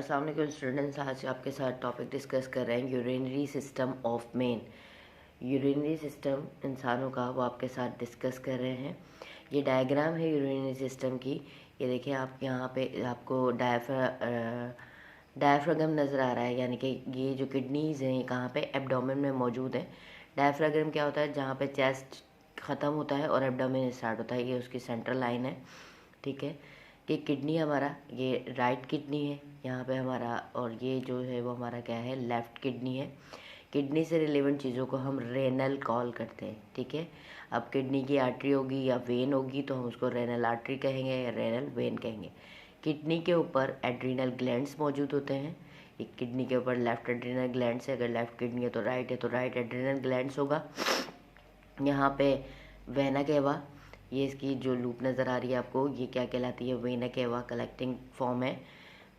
अस्सलाम वालेकुम स्टूडेंट्स। आज आपके साथ टॉपिक डिस्कस कर रहे हैं urinary system of man. Urinary system इंसानों का वो आपके साथ डिस्कस कर रहे हैं। ये डायग्राम है यूरिनरी सिस्टम की। ये देखिए आप यहाँ पे आपको डायफ्रागम नज़र आ रहा है, यानी कि ये जो किडनीज़ हैं कहाँ पे एब्डोमेन में मौजूद है। डायफ्रागम क्या होता है? जहाँ पे चेस्ट ख़त्म होता है और एब्डोमेन स्टार्ट होता है, ये उसकी सेंट्रल लाइन है। ठीक है, ये किडनी हमारा, ये राइट किडनी है यहाँ पे हमारा, और ये जो है वो हमारा क्या है, लेफ़्ट किडनी है। किडनी से रिलेवेंट चीज़ों को हम रेनल कॉल करते हैं। ठीक है, अब किडनी की आर्टरी होगी या वेन होगी तो हम उसको रेनल आर्टरी कहेंगे या रेनल वेन कहेंगे। किडनी के ऊपर एड्रीनल ग्लैंड्स मौजूद होते हैं। एक किडनी के ऊपर लेफ़्ट एड्रीनल ग्लैंड्स है, अगर लेफ़्ट किडनी है तो राइट एड्रीनल ग्लैंड्स होगा। यहाँ पे वेना केवा, ये इसकी जो लूप नज़र आ रही है आपको, ये क्या कहलाती है? वेना केवा कलेक्टिंग फॉर्म है।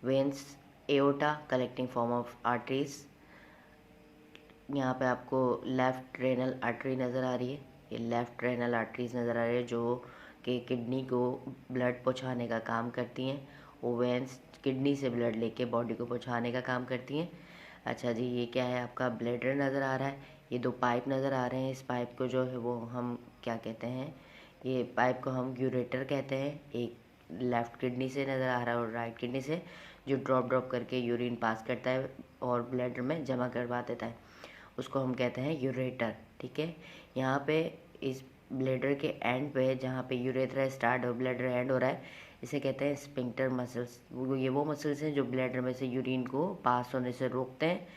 Veins aorta collecting form of arteries. यहाँ पे आपको लेफ़्ट रेनल आर्टरी नज़र आ रही है, ये लेफ़्ट रेनल आर्टरीज नज़र आ रही है जो कि किडनी को ब्लड पहुँचाने का काम करती हैं। वो वेन्स किडनी से ब्लड लेके बॉडी को पहुँचाने का काम करती हैं। अच्छा जी, ये क्या है? आपका ब्लैडर नज़र आ रहा है। ये दो पाइप नज़र आ रहे हैं। इस पाइप को जो है वो हम क्या कहते हैं? ये पाइप को हम यूरेटर कहते हैं। एक लेफ़्ट किडनी से नज़र आ रहा है और राइट किडनी से, जो ड्रॉप करके यूरिन पास करता है और ब्लैडर में जमा करवा देता है, उसको हम कहते हैं यूरेटर। ठीक है, यहाँ पे इस ब्लैडर के एंड पे जहाँ पे यूरेथ्रा स्टार्ट और ब्लैडर एंड हो रहा है, इसे कहते हैं स्पिंक्टर मसल्स। वो मसल्स हैं जो ब्लैडर में से यूरिन को पास होने से रोकते हैं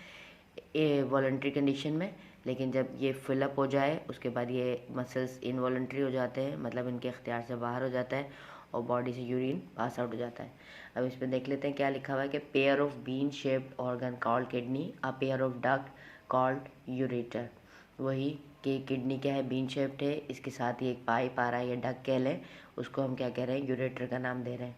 ये वॉलंटरी कंडीशन में। लेकिन जब ये फिलअप हो जाए उसके बाद ये मसल्स इनवॉलंटरी हो जाते हैं, मतलब इनके इख्तियार से बाहर हो जाता है और बॉडी से यूरिन पास आउट हो जाता है। अब इसमें देख लेते हैं क्या लिखा हुआ है कि pair of been shaped organ called kidney, a pair of duct called ureter. वही कि किडनी क्या है? बीन शेप्ड है, इसके साथ ही एक पाइप आ रहा है, ये डक कह लें, उसको हम क्या कह रहे हैं? यूरेटर का नाम दे रहे हैं।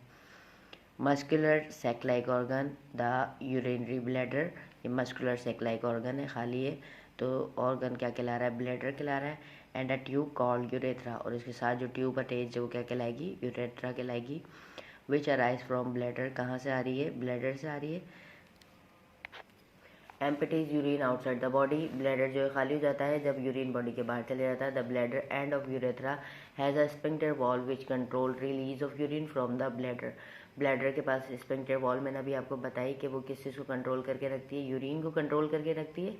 Muscular sac like organ the urinary bladder, ये मस्कुलर सेक लाइक ऑर्गन है, खाली है तो ऑर्गन क्या कहला रहा है? ब्लैडर कहला रहा है। And a tube called urethra, और इसके साथ जो ट्यूब अटैच है वो क्या कहलाएगी? यूरेथ्रा कहलाएगी। विच अराइज फ्रॉम ब्लैडर, कहाँ से आ रही है? ब्लैडर से आ रही है। Empties urine outside the body, bladder जो है खाली हो जाता है जब यूरिन बॉडी के बाहर चले जाता है। The bladder end of urethra has a sphincter wall which control release of urine from the bladder. Bladder के पास स्पिंक्टर वॉल, मैंने अभी आपको बताई कि वो किस चीज़ को कंट्रोल करके रखती है? यूरिन को कंट्रोल करके रखती है।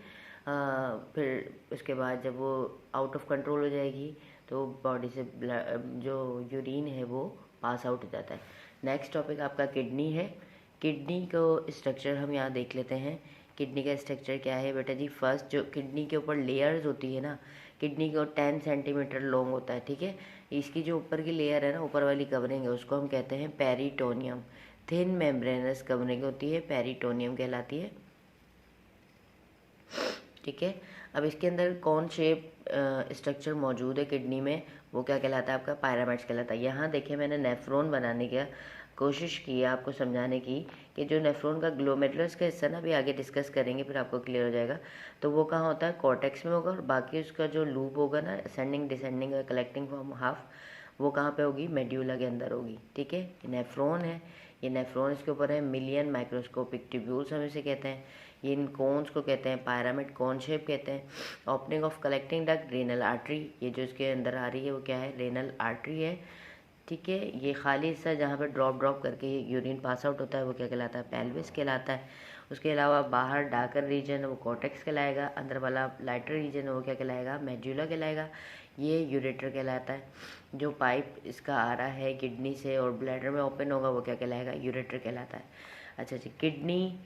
फिर उसके बाद जब वो आउट ऑफ कंट्रोल हो जाएगी तो बॉडी से जो यूरिन है वो पास आउट हो जाता है। नेक्स्ट टॉपिक आपका किडनी है। किडनी को स्ट्रक्चर हम यहाँ देख लेते हैं। किडनी का स्ट्रक्चर क्या है बेटा जी? फर्स्ट जो किडनी के ऊपर लेयर्स होती है ना, किडनी को 10 सेंटीमीटर लॉन्ग होता है। ठीक है, इसकी जो ऊपर की लेयर है ना, ऊपर वाली कवरिंग है, उसको हम कहते हैं पेरिटोनियम। थिन मेम्ब्रेनस कवरिंग होती है, पेरिटोनियम कहलाती है। ठीक है, अब इसके अंदर कौन शेप स्ट्रक्चर मौजूद है किडनी में? वो क्या कहलाता है? आपका पायरामिड्स कहलाता है। यहाँ देखिए मैंने नेफ्रॉन बनाने का कोशिश की है आपको समझाने की कि जो नेफ्रॉन का ग्लोमेरुलस का हिस्सा ना, अभी आगे डिस्कस करेंगे फिर आपको क्लियर हो जाएगा। तो वो कहाँ होता है? कॉर्टेक्स में होगा, और बाकी उसका जो लूप होगा ना, ascending descending collecting from half, वो कहाँ पे होगी? मेड्यूला के अंदर होगी। ठीक है, नेफ्रॉन है, ये नेफ्रॉन इसके ऊपर है। मिलियन माइक्रोस्कोपिक ट्यूब्यूल्स हम इसे कहते हैं। ये इन कोन्स को कहते हैं पायरामिड कोन शेप कहते हैं। Opening of collecting duct renal artery, ये जो इसके अंदर आ रही है वो क्या है? रेनल आर्टरी है। ठीक है, ये खाली हिस्सा जहाँ पर ड्रॉप करके ये यूरिन पास आउट होता है वो क्या कहलाता है? पेल्विस कहलाता है। उसके अलावा बाहर डार्कर रीजन है वो कॉर्टेक्स कहलाएगा, अंदर वाला लाइटर रीजन है वो क्या कहलाएगा? मेड्यूला कहलाएगा। ये यूरेटर कहलाता है। जो पाइप इसका आ रहा है किडनी से और ब्लैडर में ओपन होगा वो क्या कहलाएगा? यूरेटर कहलाता है। अच्छा जी, kidney,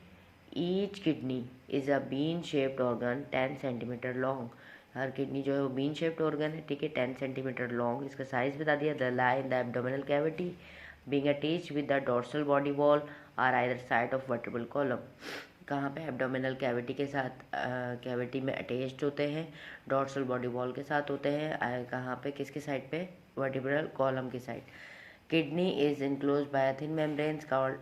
each kidney is a bean shaped organ 10 centimetre long. हर किडनी जो है वो बीन शेप्ड ऑर्गन है। ठीक है, 10 सेंटीमीटर लॉन्ग, इसका साइज बता दिया। The lie in the abdominal cavity being attached with the dorsal body wall are either side of vertebral column. कहाँ पे? एब्डोमिनल कैविटी के साथ, कैविटी में अटैच्ड होते हैं, डोर्सल बॉडी वॉल के साथ होते हैं। कहाँ पे? किसकी साइड पे? वर्टिब्रल कॉलम की side. Kidney is enclose by thin membranes called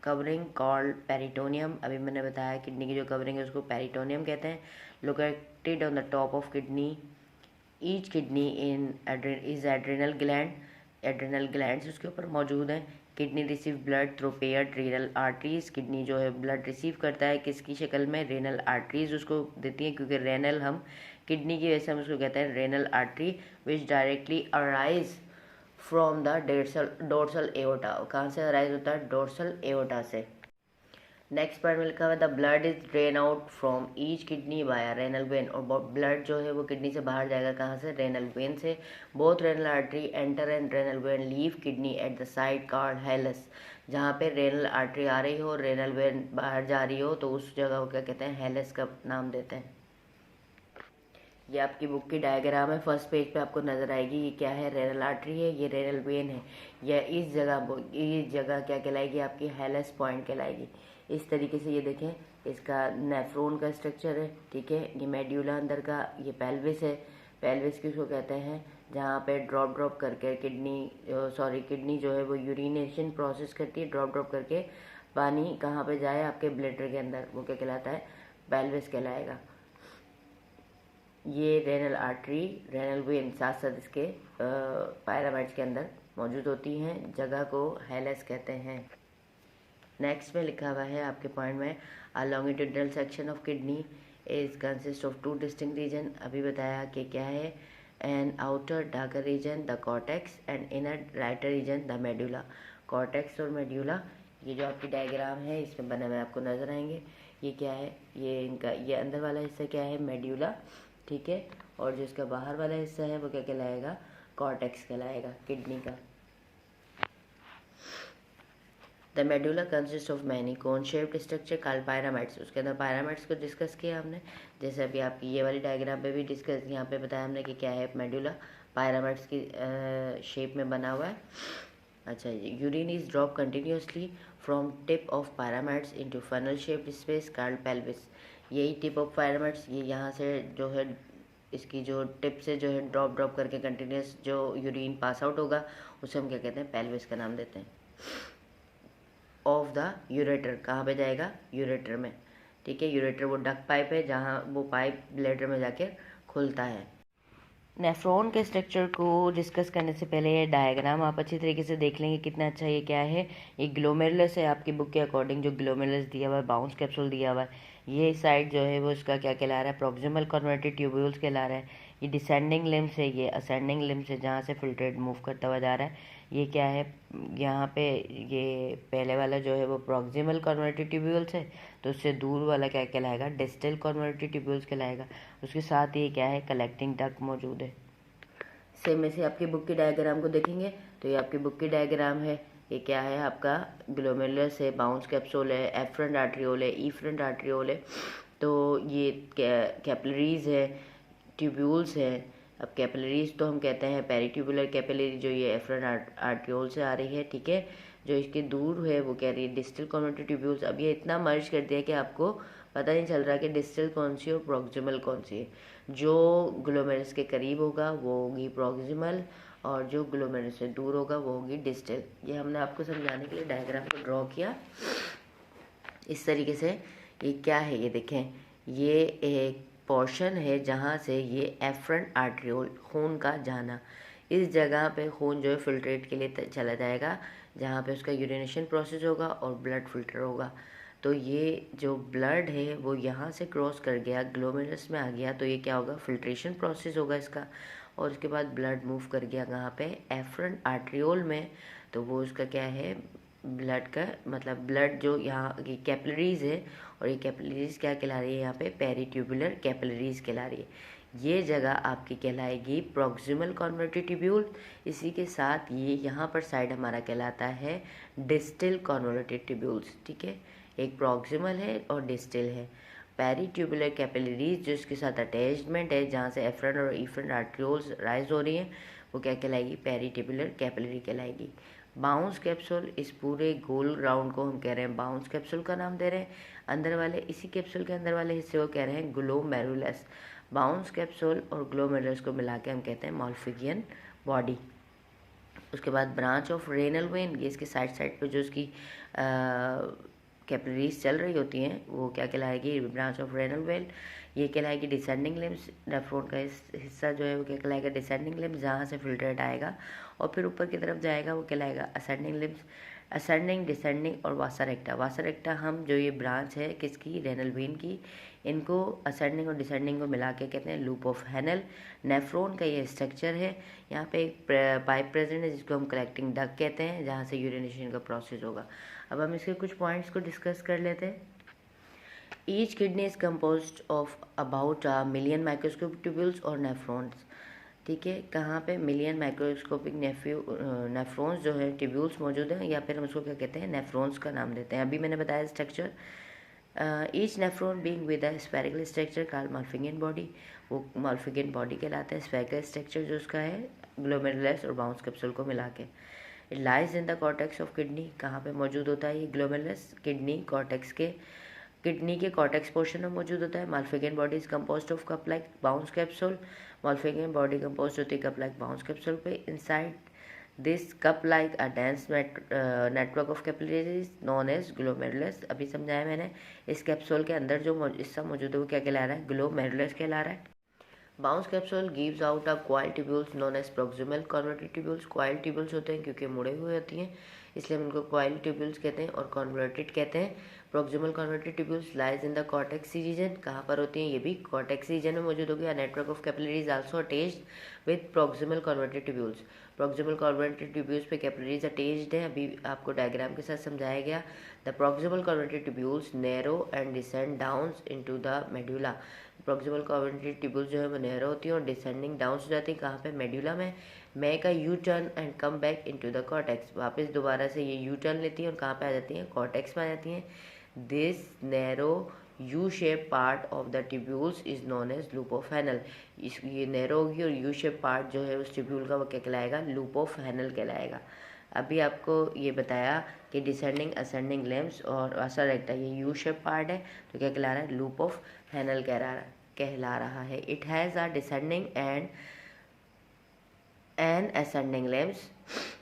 covering called peritoneum. अभी मैंने बताया किडनी की जो कवरिंग है उसको पेरिटोनियम कहते हैं। Located on the top of kidney, each kidney in is adrenal gland, adrenal glands उसके ऊपर मौजूद हैं। Kidney receive blood through paired renal arteries, kidney जो है ब्लड रिसीव करता है किसकी शक्ल में, रेनल आर्टरीज उसको देती है, क्योंकि रेनल हम किडनी की वजह से हम उसको कहते हैं renal artery, which directly arise from the dorsal aorta. कहाँ से अराइज होता है, डोर्सल एओर्टा से। नेक्स्ट पार्ट में लिखा हुआ है the blood is drain out from each kidney by renal vein, और ब्लड जो है वो किडनी से बाहर जाएगा कहाँ से, रेनल वेन से। Both renal artery enter and renal vein leave kidney at the side called hilus, जहाँ पे रेनल आर्टरी आ रही हो, रेनल वेन बाहर जा रही हो, तो उस जगह को क्या कहते हैं, हेलस का नाम देते हैं। ये आपकी बुक की डायग्राम है, फर्स्ट पेज पे आपको नजर आएगी। ये क्या है, रेनल आर्टरी है, ये रेनल वेन है। यह इस जगह क्या कहलाएगी, आपकी हेलस पॉइंट कहलाएगी। इस तरीके से ये देखें, इसका नेफ्रॉन का स्ट्रक्चर है, ठीक है। ये मेड्यूला अंदर का, ये पेल्विस है। पेल्विस किसको कहते हैं, जहाँ पे ड्रॉप करके किडनी जो है वो यूरिनेशन प्रोसेस करती है, ड्रॉप करके पानी कहाँ पे जाए, आपके ब्लैडर के अंदर, वो क्या कहलाता है, पेल्विस कहलाएगा। ये रेनल आर्टरी, रेनल वेन साथ साथ इसके पायरामाइड्स के अंदर मौजूद होती हैं, जगह को हेलस कहते हैं। नेक्स्ट में लिखा हुआ है आपके पॉइंट में, a longitudinal section of kidney is consist of 2 distinct region. अभी बताया कि क्या है, an outer darker region the cortex and inner lighter region the medulla. Cortex और मेडुला, ये जो आपकी डायग्राम है इसमें बने हुए आपको नजर आएंगे। ये क्या है, ये अंदर वाला हिस्सा क्या है, मेडुला, ठीक है। और जो इसका बाहर वाला हिस्सा है वो क्या कहलाएगा, कॉर्टेक्स कहलाएगा किडनी का। The medulla consist of many cone shaped structure called pyramids. उसके अंदर पायरामाइड्स को डिस्कस किया हमने, जैसे अभी आपकी ये वाली डायग्राम पे भी डिस्कस, यहाँ पे बताया हमने कि क्या है, मेडुला पायरामाइड्स की शेप में बना हुआ है। अच्छा, urine is drop continuously from tip of pyramids into funnel shaped space called pelvis. यही टिप ऑफ पायरामाइड्स, ये यहाँ से जो है इसकी जो टिप से जो है ड्रॉप करके कंटिन्यूस जो यूरिन पास आउट होगा उसे हम क्या कहते हैं, पेल्विस का नाम देते हैं। ऑफ द यूरेटर, कहाँ पे जाएगा, यूरेटर में, ठीक है। यूरेटर वो डक पाइप है जहाँ वो पाइप ब्लैडर में जाके खुलता है। नेफ्रॉन के स्ट्रक्चर को डिस्कस करने से पहले ये डायग्राम आप अच्छी तरीके से देख लेंगे कितना अच्छा ये क्या है। ये ग्लोमेरुलस है, आपकी बुक के अकॉर्डिंग जो ग्लोमेरुलस दिया हुआ है, बाउंस कैप्सूल दिया हुआ है। ये साइड जो है वो इसका क्या कहला रहा है, प्रॉक्सिमल कन्वर्टेड ट्यूब्यूल्स कहला रहा है। ये डिसेंडिंग लिम्स है, ये असेंडिंग लिम्स है जहाँ से फिल्ट्रेट मूव करता हुआ जा रहा है। ये क्या है, यहाँ पे ये पहले वाला जो है वो प्रॉक्सिमल कन्वर्टेड ट्यूब्यूल्स है, तो उससे दूर वाला क्या कहलाएगा, डिस्टल कन्वर्टेड ट्यूब्यूल्स कहलाएगा। उसके साथ ये क्या है, कलेक्टिंग डक्ट मौजूद है। सेम ऐसे आपकी बुक की डायग्राम को देखेंगे तो ये आपकी बुक की डायग्राम है। ये क्या है, आपका ग्लोमेरुलस है, बाउंस कैप्सूल है, एफरेंट आर्ट्रियोल है, इफरेंट आर्ट्रियोल है। तो ये कैपिलरीज है, ट्यूब्यूल्स है। अब कैपिलरीज तो हम कहते हैं पेरीट्यूबुलर कैपिलरी, जो ये एफरेंट आर्ट्रियोल से आ रही है, ठीक है। जो इसके दूर है वो कह रही है डिस्टल कन्वर्टेड ट्यूब्यूल्स। अब ये इतना मर्ज कर दिया कि आपको पता नहीं चल रहा कि डिस्टल कौन सी और प्रॉक्सिमल कौन सी है। जो ग्लोमेरुलस के करीब होगा वो होगी प्रॉक्सिमल, और जो ग्लोमेरुलस से दूर होगा वो होगी डिस्टल। ये हमने आपको समझाने के लिए डायग्राम को ड्रॉ किया इस तरीके से। ये क्या है, ये देखें, ये एक पोर्शन है जहाँ से ये एफरेंट आर्ट्रियोल, खून का जाना, इस जगह पे खून जो है फिल्ट्रेट के लिए चला जाएगा, जहाँ पे उसका यूरिनेशन प्रोसेस होगा और ब्लड फिल्टर होगा। तो ये जो ब्लड है वो यहाँ से क्रॉस कर गया, ग्लोमेरुलस में आ गया, तो ये क्या होगा, फिल्ट्रेशन प्रोसेस होगा इसका, और उसके बाद ब्लड मूव कर गया कहाँ पे, एफरेंट आर्ट्रियोल में। तो वो उसका क्या है, ब्लड का मतलब ब्लड जो यहाँ की कैपिलरीज है, और ये कैपिलरीज क्या कहला रही है, यहाँ पे पेरीट्यूबुलर कैपिलरीज कहला रही है। ये जगह आपकी कहलाएगी प्रॉक्सिमल कन्वर्टेड ट्यूब्यूल। इसी के साथ ये यहाँ पर साइड हमारा कहलाता है डिस्टल कन्वर्टेड ट्यूब्यूल्स, ठीक है। एक प्रॉक्सिमल है और डिस्टल है। पेरीट्यूबुलर कैपिलरीज जो इसके साथ अटैचमेंट है, जहाँ से एफरेंट और इफरेंट आर्ट्रियोल्स राइज हो रही हैं, वो क्या कहलाएगी, पेरीट्यूबुलर कैपिलरी कहलाएगी। बाउंस कैप्सूल, इस पूरे गोल राउंड को हम कह रहे हैं बाउंस कैप्सूल का नाम दे रहे हैं। अंदर वाले, इसी कैप्सूल के अंदर वाले हिस्से को कह रहे हैं ग्लोमेरुलस। बाउंस कैप्सूल और ग्लोमेरुलस को मिला के हम कहते हैं मॉल्फिगियन बॉडी। उसके बाद ब्रांच ऑफ रेनल वेन, ये इसके साइड पे जो इसकी कैपिलरीज चल रही होती हैं वो क्या कहलाएगी, ब्रांच ऑफ रेनल वेन। ये कहलाएगी डिसेंडिंग लिम्स। नेफ्रॉन का हिस्सा जो है वो क्या कहलाएगा, डिसेंडिंग लिम्स, जहाँ से फिल्ट्रेट आएगा और फिर ऊपर की तरफ जाएगा वो कहलाएगा असेंडिंग लिम्स। असेंडिंग, डिसेंडिंग और वासा रेक्टा। वासा रेक्टा हम जो ये ब्रांच है किसकी, रेनल वेन की, इनको असेंडिंग और डिसेंडिंग को मिला के कहते हैं लूप ऑफ हैनल। नेफ्रॉन का ये स्ट्रक्चर है। यहाँ पे एक पाइप प्रेजेंट है जिसको हम कलेक्टिंग डक्ट कहते हैं, जहाँ से यूरिनेशन का प्रोसेस होगा। अब हम इसके कुछ पॉइंट्स को डिस्कस कर लेते हैं। Each kidney is composed of about million microscopic tubules और नेफ्रॉन्स। ठीक है, कहाँ पे, मिलियन माइक्रोस्कोपिक नेफ्रॉन्स जो है ट्यूब्यूल्स मौजूद हैं, या फिर हम उसको क्या कहते हैं, नेफ्रॉन्स का नाम देते हैं। अभी मैंने बताया structure, each nephron being with a spherical structure called Malpighian body, वो मॉर्फिंगेन बॉडी कहलाता है। स्फेरिकल स्ट्रक्चर जो उसका है ग्लोमेरुलस और बाउंस कैप्सूल को मिला के। It lies in the cortex of kidney, कहाँ पे मौजूद होता है ये ग्लोमेरुलस, किडनी कॉर्टेक्स के, किडनी के कॉर्टेक्स पोर्शन में मौजूद होता है। Malpighian body is composed of cup like Bowman's capsule, Malpighian body composed होती है कप लाइक बाउंस कैप्सूल पे। Inside this cup like a dense network of capillaries known as glomerulus. अभी समझाया मैंने, इस कैप्सूल के अंदर जो हिस्सा मौजूद है वो क्या कहला रहा है, ग्लोमेरुलस कहला रहा है। Bowman's capsule gives out a coil tubules known as proximal converted tubules. Coil tubules होते हैं क्योंकि मुड़े हुए होती हैं, इसलिए हम इनको कॉइल ट्यूब्यूल्स कहते हैं, और कन्वर्टेड कहते हैं। Proximal converted tubules lies in the cortex region, कहाँ पर होती हैं, ये भी कॉर्टेक्स रीजन में मौजूद होगी। Network of capillaries also attached with proximal converted tubules. Proximal converted tubules पे कैपिलरीज अटैच्ड हैं, अभी आपको डायग्राम के साथ समझाया गया। The proximal converted tubules narrow and descend down into the medulla. Proximal converted tubules जो है वो नैरो होती हैं और डिसेंडिंग डाउन हो जाती है, कहाँ पे, मेडुला में। Make a U turn and come back into the cortex, वापस दोबारा से ये यू टर्न लेती हैं और कहाँ पे आ जाती हैं, कॉर्टेक्स में आ जाती हैं। This narrow U shape part of the tubules is known as loop of Henle. इस ये नैरो होगी और यू शेप पार्ट जो है उस ट्यूब्यूल का वो क्या कहलाएगा, लूप ऑफ हैनल कहलाएगा। अभी आपको ये बताया कि डिसेंडिंग असेंडिंग लिम्स और वासा रेक्टा ये यू शेप पार्ट है, तो क्या कहला रहा है, लूप ऑफ हैनल कहला रहा है। It has a descending and ascending limbs.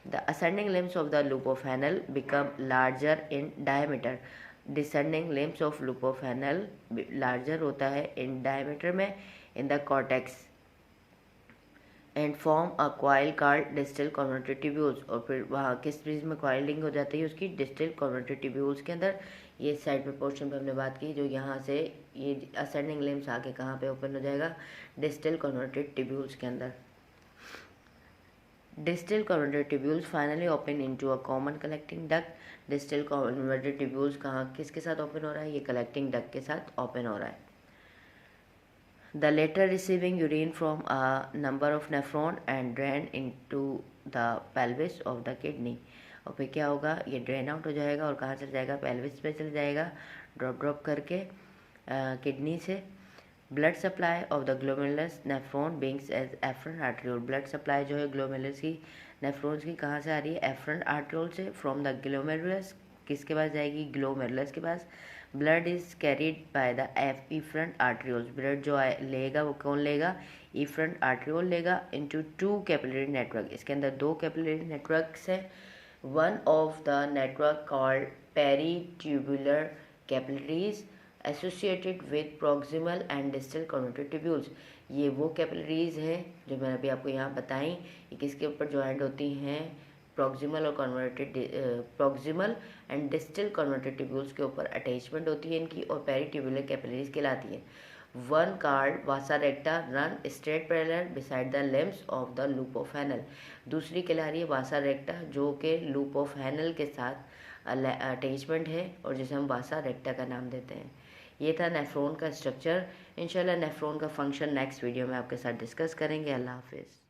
The ascending limbs of the loop of Henle become larger in diameter. Descending limbs of loop of Henle larger होता है in diameter में in the cortex and form a coil called distal convoluted tubules। और फिर वहाँ किस चीज़ में coiling हो जाती है उसकी, distal convoluted tubules के अंदर। ये साइड पे पोर्शन पे हमने बात की, जो यहाँ से ये ascending limbs आके कहाँ पे ओपन हो जाएगा, distal convoluted tubules के अंदर। Distal convoluted tubules finally open into a common collecting duct। distal convoluted tubules कहाँ किसके साथ ओपन हो रहा है, ये collecting duct के साथ ओपन हो रहा है। The latter receiving urine from a number of nephron and drain into the pelvis of the kidney। और फिर क्या होगा, ये ड्रेन आउट हो जाएगा और कहाँ चल जाएगा, पेल्विस पे चल जाएगा, ड्रॉप करके किडनी से। Blood supply of the glomerulus nephron beings as afferent arteriole. Blood supply जो है ग्लोमेरुलस की, नेफ्रॉन्स की कहाँ से आ रही है, एफरेंट आर्ट्रियोल से। फ्रॉम द ग्लोमेरुलस किसके पास जाएगी, ग्लोमेरुलस के पास। Blood is carried by the efferent arterioles. Blood जो लेगा वो कौन लेगा, इफरेंट आर्ट्रियोल लेगा, इनटू 2 कैपिलरी नेटवर्क। इसके अंदर 2 कैपिलरी नेटवर्क्स हैं। One of the network called peritubular capillaries associated with proximal and distal converted tubules. ये वो कैपिलरीज हैं जो मैंने अभी आपको यहाँ बताई, ये किसके ऊपर ज्वाइंट होती हैं, प्रॉक्सिमल और converted, proximal and distal converted tubules के ऊपर अटैचमेंट होती है इनकी, और पेरीट्यूबुलर कैपिलरीज कहलाती हैं। One card Vasa रेक्टा run straight parallel beside the limbs of the loop of Henle. दूसरी कहला रही है वासा रेक्टा, जो कि लूप ऑफ हैनल के साथ अटैचमेंट है और जिसे हम वासा रेक्टा का नाम देते हैं। ये था नेफ्रॉन का स्ट्रक्चर। इंशाल्लाह नेफ्रॉन का फंक्शन नेक्स्ट वीडियो में आपके साथ डिस्कस करेंगे। अल्लाह हाफिज़।